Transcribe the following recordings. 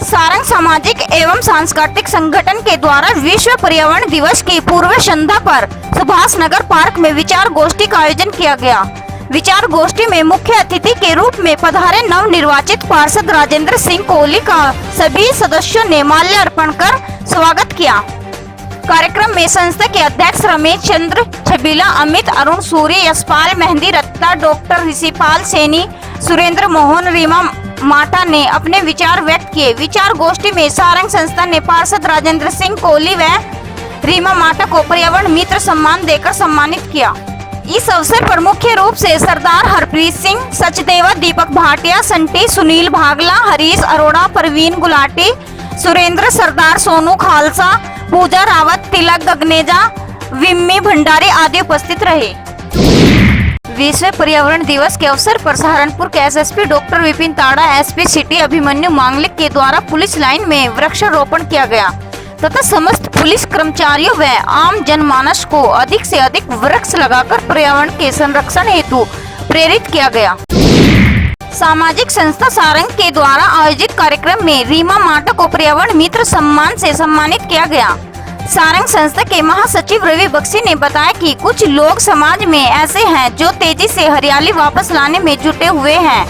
सारंग सामाजिक एवं सांस्कृतिक संगठन के द्वारा विश्व पर्यावरण दिवस की पूर्व संध्या पर सुभाष नगर पार्क में विचार गोष्ठी का आयोजन किया गया। विचार गोष्ठी में मुख्य अतिथि के रूप में पधारे नव निर्वाचित पार्षद राजेंद्र सिंह कोहली का सभी सदस्यों ने माल्यार्पण कर स्वागत किया। कार्यक्रम में संस्था के अध्यक्ष रमेश चंद्र छबीला, अमित, अरुण, सूर्य, यशपाल, मेहंदी, रत्ता, डॉक्टर ऋषिपाल सैनी, सुरेंद्र मोहन, रीमा माटा ने अपने विचार व्यक्त किए। विचार गोष्ठी में सारंग संस्था ने पार्षद राजेंद्र सिंह कोहली व रीमा माटा को पर्यावरण मित्र सम्मान देकर सम्मानित किया। इस अवसर पर मुख्य रूप से सरदार हरप्रीत सिंह, सचदेवा, दीपक भाटिया, संटी, सुनील भागला, हरीश अरोड़ा, परवीन गुलाटी, सुरेंद्र सरदार, सोनू खालसा, पूजा रावत, तिलक गगनेजा, विम्मी भंडारी आदि उपस्थित रहे। विश्व पर्यावरण दिवस के अवसर पर सहारनपुर के एसएसपी डॉक्टर विपिन ताड़ा, एसपी सिटी अभिमन्यु मांगलिक के द्वारा पुलिस लाइन में वृक्षारोपण किया गया तथा समस्त पुलिस कर्मचारियों व आम जनमानस को अधिक से अधिक वृक्ष लगाकर पर्यावरण के संरक्षण हेतु प्रेरित किया गया। सामाजिक संस्था सारंग के द्वारा आयोजित कार्यक्रम में रीमा माटा को पर्यावरण मित्र सम्मान से सम्मानित किया गया। सारंग संस्था के महासचिव रवि बख्शी ने बताया कि कुछ लोग समाज में ऐसे हैं जो तेजी से हरियाली वापस लाने में जुटे हुए हैं।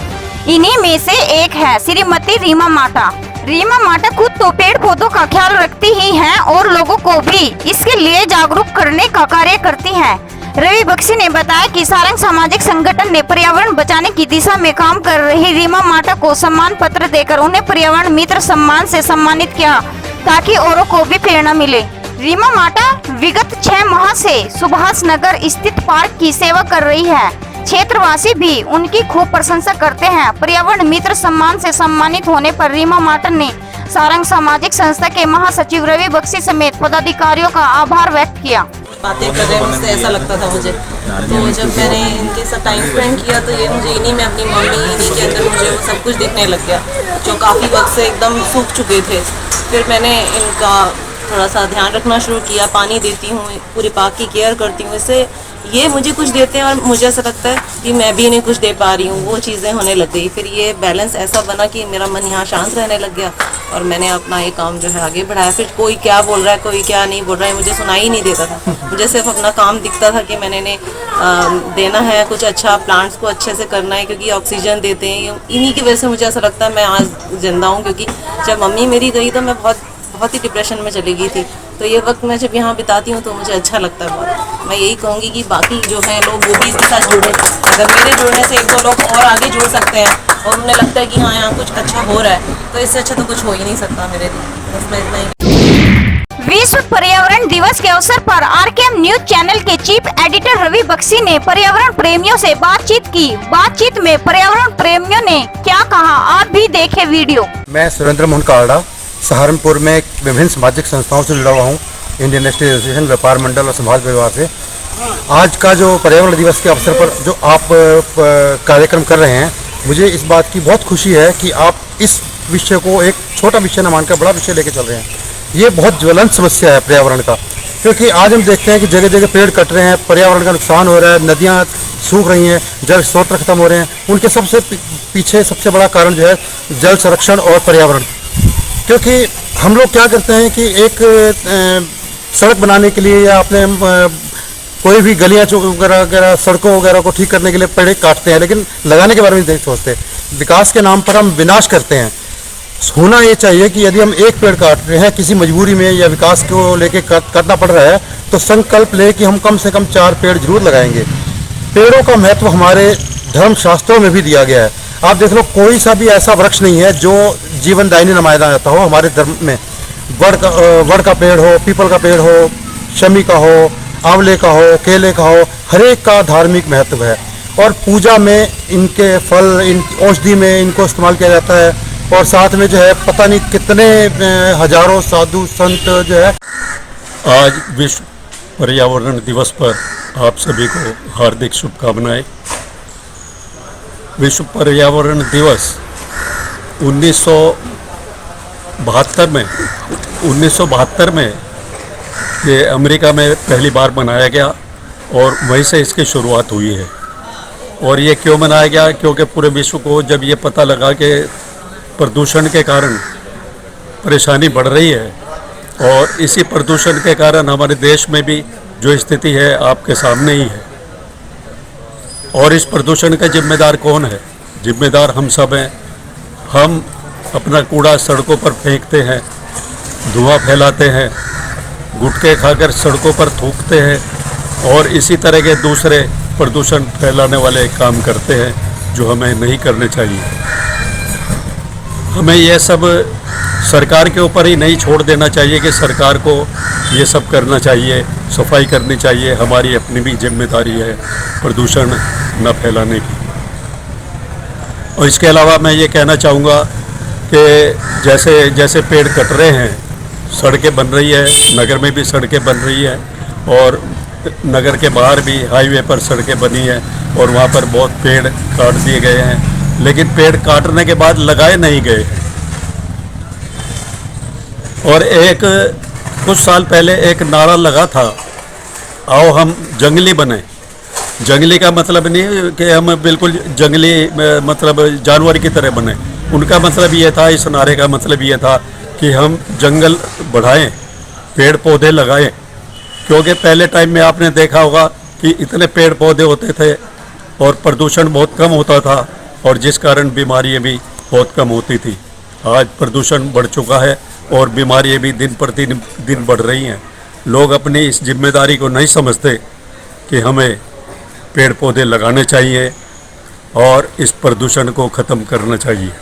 इन्हीं में से एक है श्रीमती रीमा माटा। रीमा माटा खुद तो पेड़ पौधों का ख्याल रखती ही हैं और लोगों को भी इसके लिए जागरूक करने का कार्य करती हैं। रवि बख्शी ने बताया कि सारंग सामाजिक संगठन ने पर्यावरण बचाने की दिशा में काम कर रही रीमा माटा को सम्मान पत्र देकर उन्हें पर्यावरण मित्र सम्मान से सम्मानित किया ताकि औरों को भी प्रेरणा मिले। रीमा माटा विगत 6 माह से सुभाष नगर स्थित पार्क की सेवा कर रही है। क्षेत्रवासी भी उनकी खूब प्रशंसा करते हैं। पर्यावरण मित्र सम्मान से सम्मानित होने पर रीमा माटा ने सारंग सामाजिक संस्था के महासचिव रवि बख्शी समेत पदाधिकारियों का आभार व्यक्त किया। बातें कर रहे हैं मुझसे ऐसा लगता था मुझे, तो जब मैंने इनके साथ टाइम स्पेंड किया तो ये मुझे इन्हीं में अपनी मम्मी इन्हीं के अंदर मुझे वो सब कुछ दिखने लग गया जो काफ़ी वक्त से एकदम सूख चुके थे। फिर मैंने इनका थोड़ा सा ध्यान रखना शुरू किया, पानी देती हूँ, पूरे पार्क की केयर करती हूँ। इससे ये मुझे कुछ देते हैं और मुझे ऐसा लगता है कि मैं भी इन्हें कुछ दे पा रही हूँ, वो चीज़ें होने लग गई। फिर ये बैलेंस ऐसा बना कि मेरा मन यहाँ शांत रहने लग गया और मैंने अपना ये काम जो है आगे बढ़ाया। फिर कोई क्या बोल रहा है, कोई क्या नहीं बोल रहा है, मुझे सुनाई ही नहीं देता था। मुझे सिर्फ अपना काम दिखता था कि मैंने इन्हें देना है कुछ अच्छा, प्लांट्स को अच्छे से करना है क्योंकि ऑक्सीजन देते हैं। इन्हीं की वजह से मुझे ऐसा लगता है मैं आज जिंदा हूँ, क्योंकि जब मम्मी मेरी गई तो मैं बहुत ही डिप्रेशन में चली गई थी। तो ये वक्त मैं जब यहाँ बिताती हूँ तो मुझे अच्छा लगता है बहुत। मैं यही कहूँगी कि बाकी जो हैं लोग वो भी इसके साथ जुड़े। अगर मेरे जुड़ने से 1-2 लोग और आगे जुड़ सकते हैं और उन्हें लगता है कि हाँ यहाँ कुछ अच्छा हो रहा है, तो इससे अच्छा तो कुछ हो ही नहीं सकता मेरे लिए। बस मैं इतना ही। विश्व पर्यावरण दिवस के अवसर पर आरकेएम न्यूज चैनल के चीफ एडिटर रवि बख्शी ने पर्यावरण प्रेमियों से बातचीत की। बातचीत में पर्यावरण प्रेमियों ने क्या कहा, आप भी देखें वीडियो। मैं सुरेंद्र मोहन काड़ा सहारनपुर में विभिन्न सामाजिक संस्थाओं से जुड़ा हुआ हूँ, इंडियन स्टेट एसोसिएशन, व्यापार मंडल और समाज व्यवहार से। आज का जो पर्यावरण दिवस के अवसर पर जो आप कार्यक्रम कर रहे हैं, मुझे इस बात की बहुत खुशी है कि आप इस विषय को एक छोटा विषय न मानकर बड़ा विषय लेके चल रहे हैं। ये बहुत ज्वलंत समस्या है पर्यावरण का, क्योंकि आज हम देखते हैं कि जगह जगह पेड़ कट रहे हैं, पर्यावरण का नुकसान हो रहा है, नदियाँ सूख रही हैं, जल स्रोत खत्म हो रहे हैं। उनके सबसे पीछे सबसे बड़ा कारण जो है जल संरक्षण और पर्यावरण। क्योंकि हम लोग क्या करते हैं कि एक सड़क बनाने के लिए या अपने कोई भी गलियाँ वगैरह सड़कों वगैरह को ठीक करने के लिए पेड़ काटते हैं, लेकिन लगाने के बारे में नहीं सोचते। विकास के नाम पर हम विनाश करते हैं। होना ये चाहिए कि यदि हम एक पेड़ काट रहे हैं किसी मजबूरी में या विकास को लेके काटना पड़ रहा है, तो संकल्प ले कि हम कम से कम 4 पेड़ जरूर लगाएंगे। पेड़ों का महत्व हमारे धर्म शास्त्रों में भी दिया गया है। आप देख लो, कोई सा भी ऐसा वृक्ष नहीं है जो जीवनदायिनी नमाया जाता हो हमारे धर्म में। वड़ का पेड़ हो, पीपल का पेड़ हो, शमी का हो, आंवले का हो, केले का हो, हर एक का धार्मिक महत्व है। और पूजा में इनके फल, इन औषधि में इनको इस्तेमाल किया जाता है। और साथ में जो है पता नहीं कितने हजारों साधु संत जो है। आज विश्व पर्यावरण दिवस पर आप सभी को हार्दिक शुभकामनाएं। विश्व पर्यावरण दिवस 1972 में ये अमेरिका में पहली बार मनाया गया और वहीं से इसकी शुरुआत हुई है। और ये क्यों मनाया गया? क्योंकि पूरे विश्व को जब ये पता लगा कि प्रदूषण के कारण परेशानी बढ़ रही है और इसी प्रदूषण के कारण हमारे देश में भी जो स्थिति है आपके सामने ही है। और इस प्रदूषण का जिम्मेदार कौन है? जिम्मेदार हम सब हैं। हम अपना कूड़ा सड़कों पर फेंकते हैं, धुआं फैलाते हैं, गुटखे खाकर सड़कों पर थूकते हैं और इसी तरह के दूसरे प्रदूषण फैलाने वाले काम करते हैं जो हमें नहीं करने चाहिए। हमें यह सब सरकार के ऊपर ही नहीं छोड़ देना चाहिए कि सरकार को ये सब करना चाहिए, सफाई करनी चाहिए। हमारी अपनी भी जिम्मेदारी है प्रदूषण न फैलाने की। और इसके अलावा मैं ये कहना चाहूँगा कि जैसे जैसे पेड़ कट रहे हैं, सड़कें बन रही है, नगर में भी सड़कें बन रही है और नगर के बाहर भी हाईवे पर सड़कें बनी है और वहाँ पर बहुत पेड़ काट दिए गए हैं, लेकिन पेड़ काटने के बाद लगाए नहीं गए हैं। और कुछ साल पहले एक नारा लगा था, आओ हम जंगली बने। जंगली का मतलब नहीं है कि हम बिल्कुल जंगली मतलब जानवर की तरह बने। उनका मतलब ये था, इस नारे का मतलब ये था कि हम जंगल बढ़ाएं, पेड़ पौधे लगाएं। क्योंकि पहले टाइम में आपने देखा होगा कि इतने पेड़ पौधे होते थे और प्रदूषण बहुत कम होता था और जिस कारण बीमारियां भी बहुत कम होती थी। आज प्रदूषण बढ़ चुका है और बीमारियां भी दिन प्रतिदिन बढ़ रही हैं। लोग अपनी इस जिम्मेदारी को नहीं समझते कि हमें पेड़ पौधे लगाने चाहिए और इस प्रदूषण को ख़त्म करना चाहिए।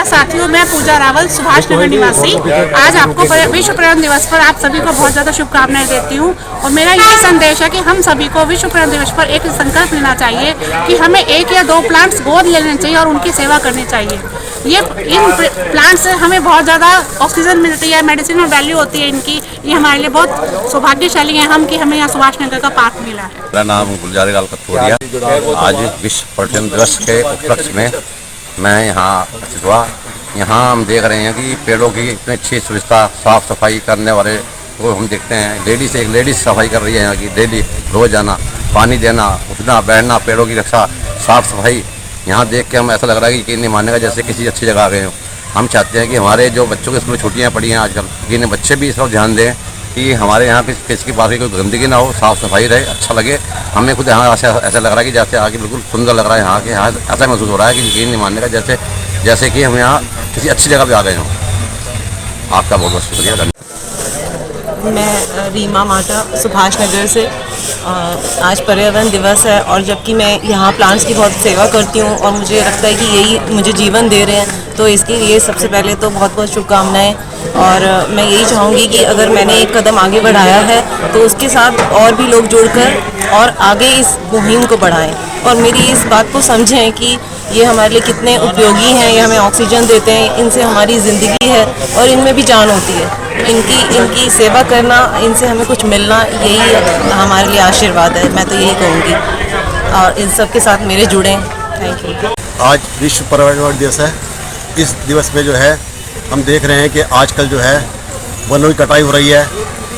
साथियों, मैं पूजा रावल, सुभाष नगर निवासी। आज आपको विश्व पर्यावरण दिवस पर आप सभी को बहुत ज़्यादा शुभकामनाएं देती हूँ और मेरा ये संदेश है कि हम सभी को विश्व पर्यावरण दिवस पर एक संकल्प लेना चाहिए कि हमें 1 या 2 प्लांट्स गोद लेने चाहिए और उनकी सेवा करनी चाहिए। इन प्लांट से हमें बहुत ज़्यादा ऑक्सीजन मिलती है, मेडिसिनल वैल्यू होती है इनकी। ये हमारे लिए बहुत सौभाग्यशाली हैं हम कि हमें यहाँ सुभाष नगर का पार्क मिला है। मेरा नाम गुलजार लाल कथोरिया। आज विश्व पर्यटन दिवस के उपलक्ष्य में मैं यहाँ उपस्थित हुआ। यहाँ हम देख रहे हैं कि पेड़ों की इतनी अच्छी सुविधा, साफ सफाई करने वाले को हम देखते हैं। एक लेडीज सफाई कर रही है यहाँ की, डेली रोज आना, पानी देना, उठना बैठना, पेड़ों की रक्षा, साफ सफाई। यहाँ देख के हम ऐसा लग रहा है कि नहीं मानेगा जैसे किसी अच्छी जगह आ गए हों। हम चाहते हैं कि हमारे जो बच्चों के स्कूल छुट्टियाँ पड़ी हैं आजकल, कि बच्चे भी इस पर ध्यान दें कि हमारे यहाँ किसी की बात की कोई गंदगी ना हो, साफ़ सफाई रहे, अच्छा लगे। हमें खुद यहाँ ऐसा लग रहा है कि जैसे आगे बिल्कुल सुंदर लग रहा है। यहाँ के यहाँ ऐसा महसूस हो रहा है कि यकीन नहीं मानने का, जैसे कि हम यहाँ किसी अच्छी जगह पे आ गए हों। आपका बहुत बहुत शुक्रिया। मैं रीमा माटा, सुभाष नगर से। आज पर्यावरण दिवस है और जबकि मैं यहाँ प्लांट्स की बहुत सेवा करती हूँ और मुझे लगता है कि यही मुझे जीवन दे रहे हैं, तो इसके लिए सबसे पहले तो बहुत बहुत शुभकामनाएं। और मैं यही चाहूँगी कि अगर मैंने एक कदम आगे बढ़ाया है तो उसके साथ और भी लोग जुड़कर और आगे इस मुहिम को बढ़ाएं और मेरी इस बात को समझें कि ये हमारे लिए कितने उपयोगी हैं। ये हमें ऑक्सीजन देते हैं, इनसे हमारी ज़िंदगी है और इनमें भी जान होती है। इनकी सेवा करना, इनसे हमें कुछ मिलना, यही हमारे लिए आशीर्वाद है। मैं तो यही कहूँगी और इन सब के साथ मेरे जुड़ें। Thank you. आज विश्व पर्यावरण दिवस है। इस दिवस में जो है हम देख रहे हैं कि आजकल जो है वनों की कटाई हो रही है,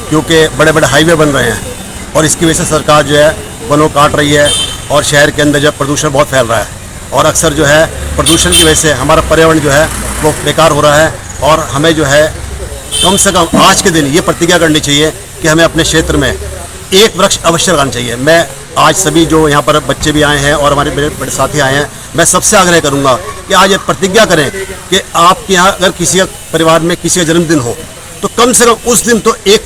क्योंकि बड़े बड़े हाईवे बन रहे हैं और इसकी वजह से सरकार जो है वनों काट रही है और शहर के अंदर जो है प्रदूषण बहुत फैल रहा है और अक्सर जो है प्रदूषण की वजह से हमारा पर्यावरण जो है वो बेकार हो रहा है। और हमें जो है कम से कम आज के दिन ये प्रतिज्ञा करनी चाहिए कि हमें अपने क्षेत्र में 1 वृक्ष अवश्य लगाना चाहिए। मैं आज सभी जो यहाँ पर बच्चे भी आए हैं और हमारे बड़े साथी आए हैं, मैं सबसे आग्रह करूँगा कि आज ये प्रतिज्ञा करें कि आपके यहाँ अगर किसी परिवार में किसी का जन्मदिन हो तो कम से कम उस दिन तो 1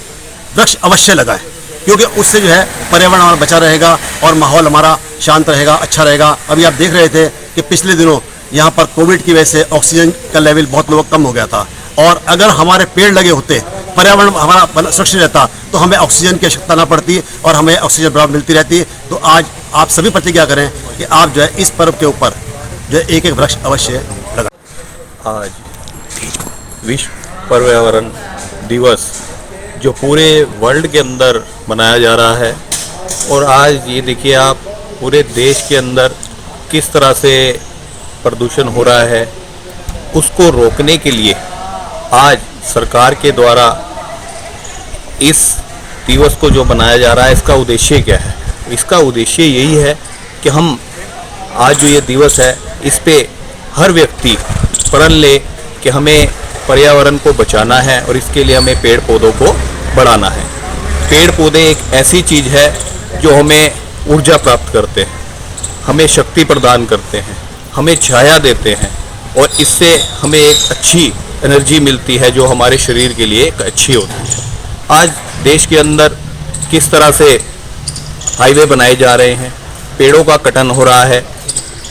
वृक्ष अवश्य लगाएं, क्योंकि उससे जो है पर्यावरण हमारा बचा रहेगा और माहौल हमारा शांत रहेगा, अच्छा रहेगा। अभी आप देख रहे थे कि पिछले दिनों यहाँ पर कोविड की वजह से ऑक्सीजन का लेवल बहुत लोग कम हो गया था और अगर हमारे पेड़ लगे होते, पर्यावरण हमारा सुरक्षित रहता तो हमें ऑक्सीजन की आवश्यकता ना पड़ती और हमें ऑक्सीजन बराबर मिलती रहती। तो आज आप सभी प्रतिज्ञा करें कि आप जो है इस पर्व के ऊपर जो है 1 वृक्ष अवश्य लगा। आज विश्व पर्यावरण दिवस जो पूरे वर्ल्ड के अंदर मनाया जा रहा है और आज ये देखिए आप पूरे देश के अंदर किस तरह से प्रदूषण हो रहा है, उसको रोकने के लिए आज सरकार के द्वारा इस दिवस को जो मनाया जा रहा है, इसका उद्देश्य क्या है? इसका उद्देश्य यही है कि हम आज जो ये दिवस है इस पे हर व्यक्ति प्रण ले कि हमें पर्यावरण को बचाना है और इसके लिए हमें पेड़ पौधों को बढ़ाना है। पेड़ पौधे एक ऐसी चीज़ है जो हमें ऊर्जा प्राप्त करते हैं, हमें शक्ति प्रदान करते हैं, हमें छाया देते हैं और इससे हमें एक अच्छी एनर्जी मिलती है जो हमारे शरीर के लिए एक अच्छी होती है। आज देश के अंदर किस तरह से हाईवे बनाए जा रहे हैं, पेड़ों का कटन हो रहा है,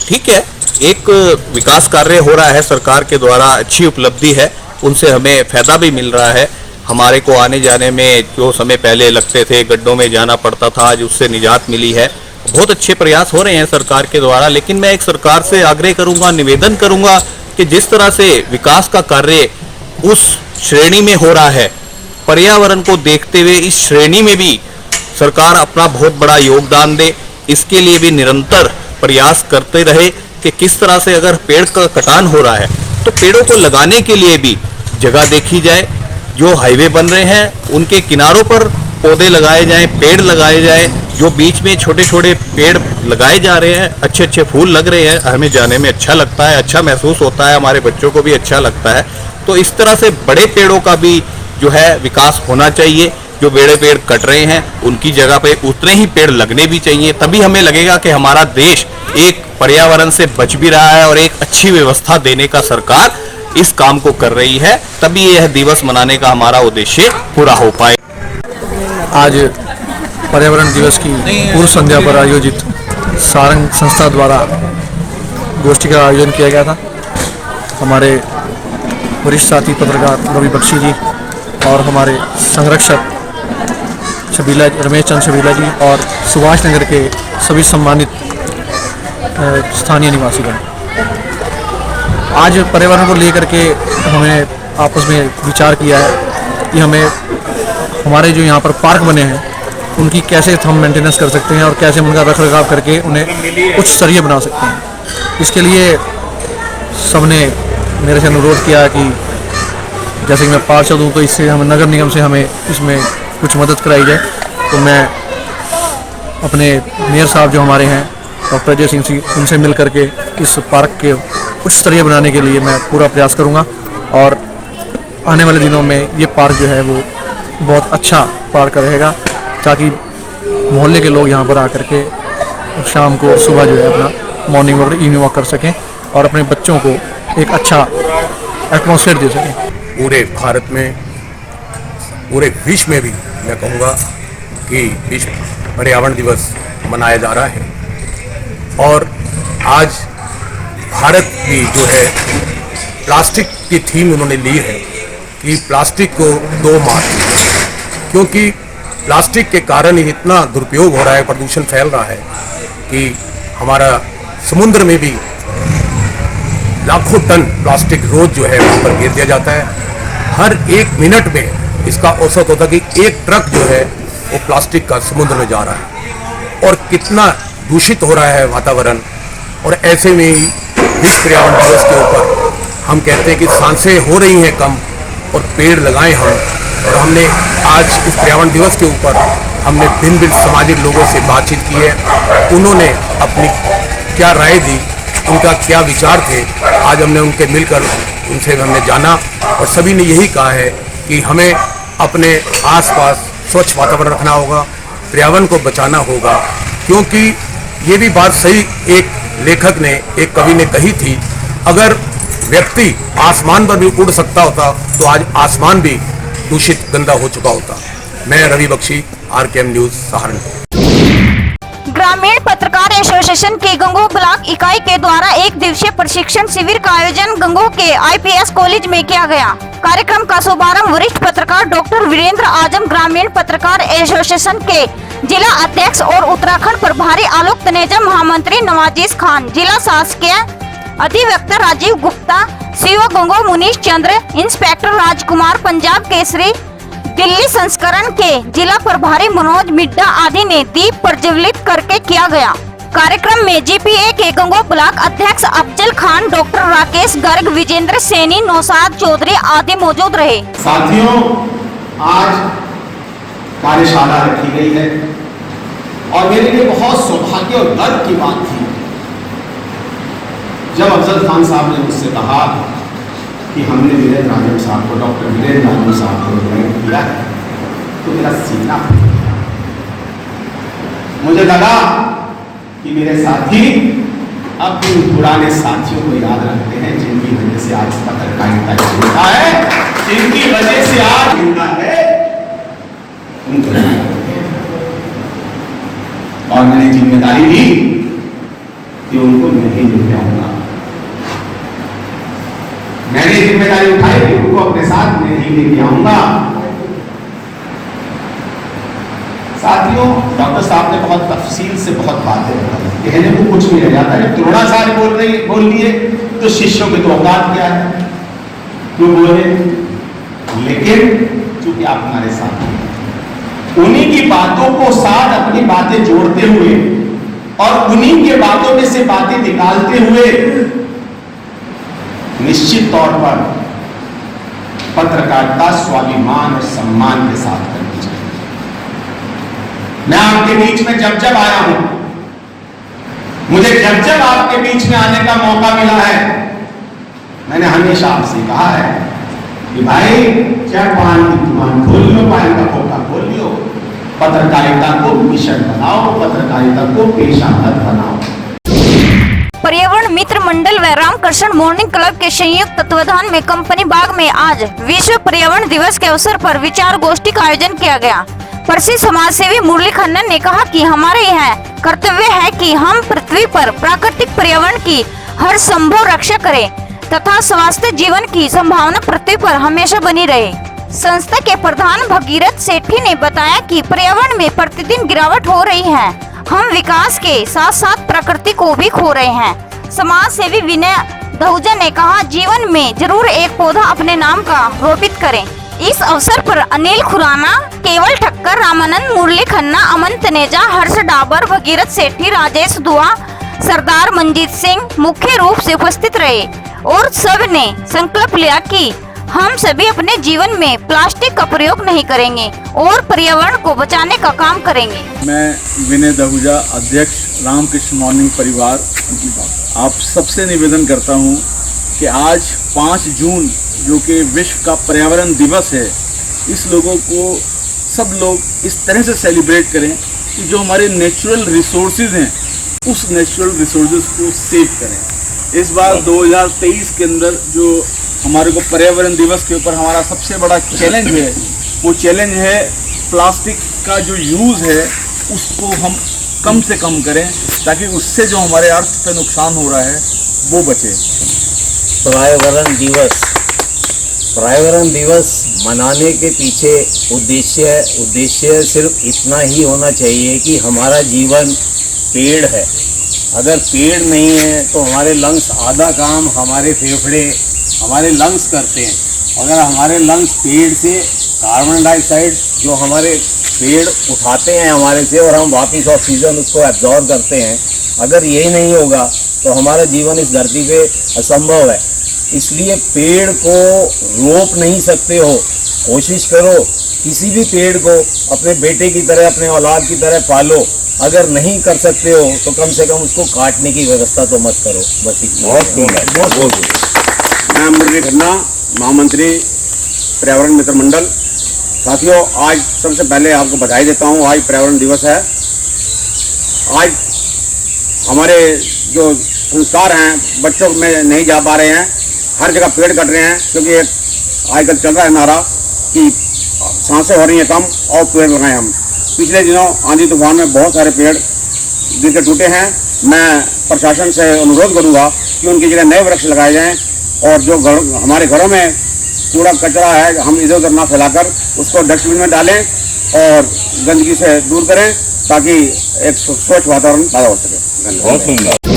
ठीक है, एक विकास कार्य हो रहा है सरकार के द्वारा, अच्छी उपलब्धि है, उनसे हमें फ़ायदा भी मिल रहा है। हमारे को आने जाने में जो समय पहले लगते थे, गड्ढों में जाना पड़ता था, आज उससे निजात मिली है। बहुत अच्छे प्रयास हो रहे हैं सरकार के द्वारा, लेकिन मैं एक सरकार से आग्रह करूंगा, निवेदन करूंगा कि जिस तरह से विकास का कार्य उस श्रेणी में हो रहा है, पर्यावरण को देखते हुए इस श्रेणी में भी सरकार अपना बहुत बड़ा योगदान दे। इसके लिए भी निरंतर प्रयास करते रहे कि किस तरह से अगर पेड़ का कटान हो रहा है तो पेड़ों को लगाने के लिए भी जगह देखी जाए। जो हाईवे बन रहे हैं उनके किनारों पर पौधे लगाए जाएं, पेड़ लगाए जाएं, जो बीच में छोटे छोटे पेड़ लगाए जा रहे हैं, अच्छे अच्छे फूल लग रहे हैं, हमें जाने में अच्छा लगता है, अच्छा महसूस होता है, हमारे बच्चों को भी अच्छा लगता है। तो इस तरह से बड़े पेड़ों का भी जो है विकास होना चाहिए। जो बड़े पेड़ कट रहे हैं उनकी जगह पे उतने ही पेड़ लगने भी चाहिए, तभी हमें लगेगा कि हमारा देश एक पर्यावरण से बच भी रहा है और एक अच्छी व्यवस्था देने का सरकार इस काम को कर रही है, तभी यह दिवस मनाने का हमारा उद्देश्य पूरा हो पाए। आज पर्यावरण दिवस की पूर्व संध्या पर आयोजित सारंग संस्था द्वारा गोष्ठी का आयोजन किया गया था। हमारे वरिष्ठ साथी पत्रकार रवि बख्शी जी और हमारे संरक्षक रमेश चंद्र छबीला जी और सुभाष नगर के सभी सम्मानित स्थानीय निवासीगण, आज पर्यावरण को लेकर के हमें आपस में विचार किया है कि हमें हमारे जो यहाँ पर पार्क बने हैं उनकी कैसे हम मेंटेनेंस कर सकते हैं और कैसे उनका रखरखाव करके उन्हें उच्च स्तरीय बना सकते हैं। इसके लिए सबने मेरे से अनुरोध किया कि जैसे कि मैं पार्षद हूँ तो इससे हमें नगर निगम से हमें इसमें कुछ मदद कराई जाए। तो मैं अपने मेयर साहब जो हमारे हैं डॉक्टर अजय सिंह जी, उनसे मिल करके इस पार्क के उच्च स्तरीय बनाने के लिए मैं पूरा प्रयास करूँगा और आने वाले दिनों में ये पार्क जो है वो बहुत अच्छा पार्क रहेगा, ताकि मोहल्ले के लोग यहाँ पर आकर के शाम को और सुबह जो है अपना मॉर्निंग वॉक इवनिंग वॉक कर सकें और अपने बच्चों को एक अच्छा एटमॉस्फेयर दे सकें। पूरे भारत में, पूरे विश्व में भी मैं कहूँगा कि विश्व पर्यावरण दिवस मनाया जा रहा है और आज भारत भी जो है प्लास्टिक की थीम उन्होंने ली है कि प्लास्टिक को दो मार, क्योंकि प्लास्टिक के कारण ही इतना दुरुपयोग हो रहा है, प्रदूषण फैल रहा है कि हमारा समुद्र में भी लाखों टन प्लास्टिक रोज जो है वहाँ पर गिर दिया जाता है। हर एक मिनट में इसका औसत होता है कि एक ट्रक जो है वो प्लास्टिक का समुद्र में जा रहा है और कितना दूषित हो रहा है वातावरण। और ऐसे में ही विश्व पर्यावरण दिवस के ऊपर हम कहते हैं कि सांसें हो रही हैं कम और पेड़ लगाएं हम। और हमने आज इस पर्यावरण दिवस के ऊपर हमने भिन्न भिन्न सामाजिक लोगों से बातचीत की है, उन्होंने अपनी क्या राय दी, उनका क्या विचार थे, आज हमने उनके मिलकर उनसे हमने जाना और सभी ने यही कहा है कि हमें अपने आसपास स्वच्छ वातावरण रखना होगा, पर्यावरण को बचाना होगा। क्योंकि ये भी बात सही एक लेखक ने, एक कवि ने कही थी, अगर व्यक्ति आसमान पर भी उड़ सकता होता तो आज आसमान भी दूषित गंदा हो चुका होता। मैं रवि बख्शी, RKM न्यूज़, सहारनपुर। ग्रामीण पत्रकार एसोसिएशन की गंगोह ब्लॉक इकाई के द्वारा एक दिवसीय प्रशिक्षण शिविर का आयोजन गंगोह के IPS कॉलेज में किया गया। कार्यक्रम का शुभारंभ वरिष्ठ पत्रकार डॉक्टर वीरेंद्र आजम, ग्रामीण पत्रकार एसोसिएशन के जिला अध्यक्ष और उत्तराखंड प्रभारी आलोक तनेजा, महामंत्री नवाजीज खान, जिला शासकीय अधिवक्ता राजीव गुप्ता, सीओ गंगोह मुनीश चंद्र, इंस्पेक्टर राजकुमार, पंजाब केसरी दिल्ली संस्करण के जिला प्रभारी मनोज मिड्डा आदि ने दीप प्रज्वलित करके किया गया। कार्यक्रम में GPA के गंगोह ब्लॉक अध्यक्ष अफजल खान, डॉक्टर राकेश गर्ग, विजेंद्र सैनी, नौशाद चौधरी आदि मौजूद रहे। साथियों, आज कार्यशाला रखी गई है और मेरे लिए बहुत सौभाग्य और गर्व की बात थी जब अफजल खान साहब ने मुझसे कहा कि हमने वीरेंद्र राजन साहब को, डॉक्टर वीरेंद्र राजन साहब को ज्वाइन किया है, तो मेरा सीना फट गया। मुझे लगा कि मेरे साथी अब उन पुराने साथियों को याद रखते हैं जिनकी वजह से आज पत्रकारिता जिंदा है, जिनकी वजह से आज जिंदा है, उनको याद रखते हैं। और मैंने जिम्मेदारी ली कि उनको नहीं ले जाऊंगा। मैंने जिम्मेदारी उठाई कि उनको अपने साथ नहीं लेके आऊंगा। साथियों, डॉक्टर साहब ने बहुत तफसील से बहुत बातें बताई, कहने को कुछ नहीं रह जाता है। द्रोणाचार्य बोल लिए तो शिष्यों के तो औकात क्या है, क्यों बोले, लेकिन चूंकि आप हमारे साथ हैं, उन्हीं की बातों को साथ अपनी बातें जोड़ते हुए और उन्हीं के बातों में से बातें निकालते हुए निश्चित तौर पर पत्रकारिता स्वाभिमान और सम्मान के साथ करनी चाहिए। मैं आपके बीच में जब जब आया हूं, मुझे जब जब आपके बीच में आने का मौका मिला है, मैंने हमेशा आपसे कहा है कि भाई चाहे पान की दुकान खोल लो, पान का खोखा खोल लो, पत्रकारिता को मिशन बनाओ, पत्रकारिता को पेशागत बनाओ। पर्यावरण मित्र मंडल व रामकृष्ण मॉर्निंग क्लब के संयुक्त तत्वाधान में कंपनी बाग में आज विश्व पर्यावरण दिवस के अवसर पर विचार गोष्ठी का आयोजन किया गया। प्रसिद्ध समाजसेवी मुरली खन्ना ने कहा कि हमारे यह कर्तव्य है कि हम पृथ्वी पर प्राकृतिक पर्यावरण की हर संभव रक्षा करें तथा स्वास्थ्य जीवन की संभावना पृथ्वी पर हमेशा बनी रहे। संस्था के प्रधान भगीरथ सेठी ने बताया कि पर्यावरण में प्रतिदिन गिरावट हो रही है, हम विकास के साथ साथ प्रकृति को भी खो रहे हैं। समाज सेवी विनय दहुजा ने कहा, जीवन में जरूर एक पौधा अपने नाम का रोपित करें। इस अवसर पर अनिल खुराना, केवल ठक्कर, रामानंद, मुरली खन्ना, अमन तनेजा, हर्ष डाबर, भगीरथ सेठी, राजेश दुआ, सरदार मंजीत सिंह मुख्य रूप से उपस्थित रहे और सब ने संकल्प लिया कि हम सभी अपने जीवन में प्लास्टिक का प्रयोग नहीं करेंगे और पर्यावरण को बचाने का काम करेंगे। मैं विनय दहुजा, अध्यक्ष रामकृष्ण मॉर्निंग परिवार, आप सबसे निवेदन करता हूं कि आज 5 जून जो कि विश्व का पर्यावरण दिवस है, इस लोगों को सब लोग इस तरह से सेलिब्रेट करें कि जो हमारे नेचुरल रिसोर्सेज हैं उस नेचुरल रिसोर्सेज को सेव करें। इस बार 2023 के अंदर जो हमारे को पर्यावरण दिवस के ऊपर हमारा सबसे बड़ा चैलेंज है, वो चैलेंज है प्लास्टिक का जो यूज़ है उसको हम कम से कम करें ताकि उससे जो हमारे अर्थ पे नुकसान हो रहा है वो बचे। पर्यावरण दिवस मनाने के पीछे उद्देश्य सिर्फ इतना ही होना चाहिए कि हमारा जीवन पेड़ है। अगर पेड़ नहीं है तो हमारे लंग्स, आधा काम हमारे फेफड़े, हमारे लंग्स करते हैं। अगर हमारे लंग्स पेड़ से कार्बन डाइऑक्साइड जो हमारे पेड़ उठाते हैं हमारे से और हम वापस ऑक्सीजन उसको एब्जॉर्ब करते हैं, अगर यही नहीं होगा तो हमारा जीवन इस धरती पे असंभव है। इसलिए पेड़ को रोप नहीं सकते हो, कोशिश करो किसी भी पेड़ को अपने बेटे की तरह, अपने औलाद की तरह पालो। अगर नहीं कर सकते हो तो कम से कम उसको काटने की व्यवस्था तो मत करो। बस बहुत मैं मुरली खन्ना, महामंत्री पर्यावरण मित्र मंडल। साथियों, आज सबसे पहले आपको बधाई देता हूँ, आज पर्यावरण दिवस है। आज हमारे जो संस्कार हैं बच्चों में नहीं जा पा रहे हैं, हर जगह पेड़ कट रहे हैं, क्योंकि एक आजकल चल रहा है नारा कि सांसें हो रही हैं कम और पेड़ लगाएं हम। पिछले दिनों आंधी तूफान में बहुत सारे पेड़ गिर के टूटे हैं। मैं प्रशासन से अनुरोध करूंगा कि उनकी जगह नए वृक्ष लगाए जाएं और जो हमारे घरों में कूड़ा कचरा है हम इधर उधर ना फैलाकर उसको डस्टबिन में डालें और गंदगी से दूर करें ताकि एक स्वच्छ वातावरण पैदा हो सके। बहुत सुंदर।